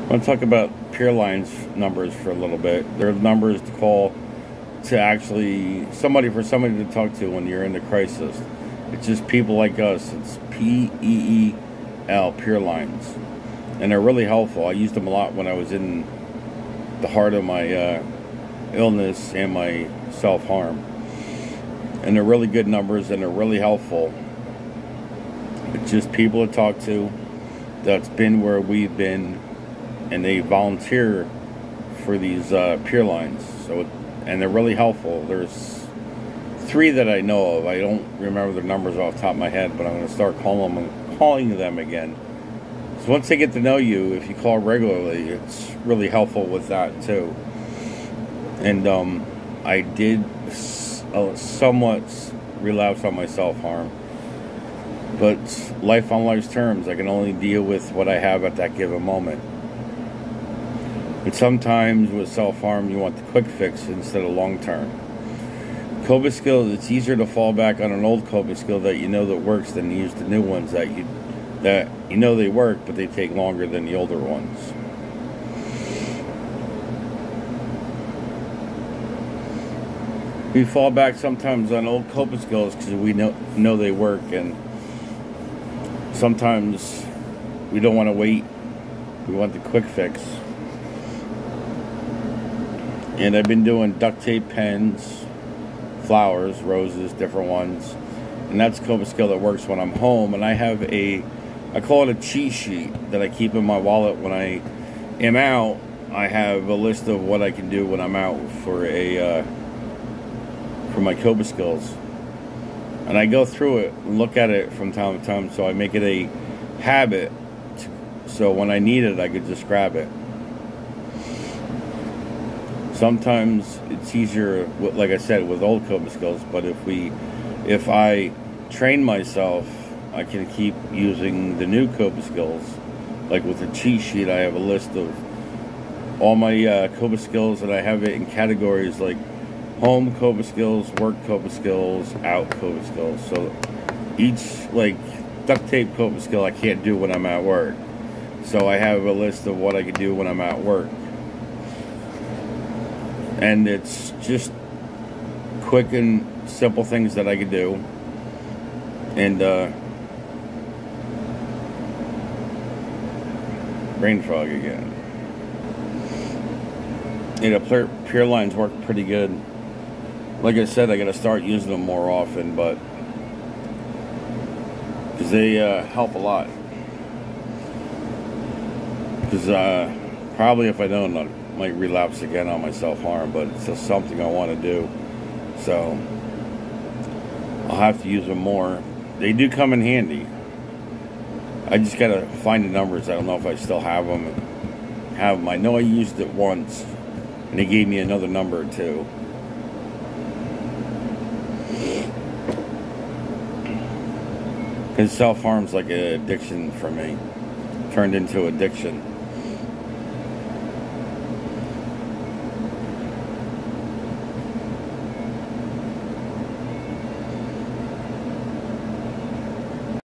I want to talk about Pure Lines numbers for a little bit. They're numbers to call to actually somebody to talk to when you're in the crisis. It's just people like us. It's PEEL, Pure Lines, and they're really helpful. I used them a lot when I was in the heart of my illness and my self-harm, and they're really good numbers and they're really helpful. It's just people to talk to that's been where we've been, and they volunteer for these Pure Lines. And they're really helpful. There's 3 that I know of. I don't remember their numbers off the top of my head, but I'm going to start calling them again. So once they get to know you, if you call regularly, it's really helpful with that too. And I did somewhat relapse on my self-harm, but life on life's terms. I can only deal with what I have at that given moment. But sometimes with self-harm, you want the quick fix instead of long-term. Coping skills, it's easier to fall back on an old coping skill that you know that works than to use the new ones that you know they work, but they take longer than the older ones. We fall back sometimes on old coping skills because we know they work, and sometimes we don't want to wait. We want the quick fix. And I've been doing duct tape pens, flowers, roses, different ones. And that's a coping skill that works when I'm home. And I have I call it a cheat sheet that I keep in my wallet when I am out. I have a list of what I can do when I'm out for my coping skills. And I go through it and look at it from time to time, so I make it a habit. So when I need it, I could just grab it. Sometimes it's easier, like I said, with old coping skills, but if I train myself, I can keep using the new coping skills. Like with the cheat sheet, I have a list of all my coping skills, and I have it in categories like home coping skills, work coping skills, out coping skills. So each, like duct tape coping skill, I can't do when I'm at work. So I have a list of what I can do when I'm at work. And it's just quick and simple things that I could do. And brain fog again. Pure Lines work pretty good. Like I said, I got to start using them more often, but because they help a lot. Because probably if I don't, I might relapse again on my self-harm, but it's just something I want to do. So I'll have to use them more. They do come in handy. I just got to find the numbers. I don't know if I still have them. I know I used it once, and they gave me another number or 2. Because self-harm's like an addiction for me. Turned into addiction.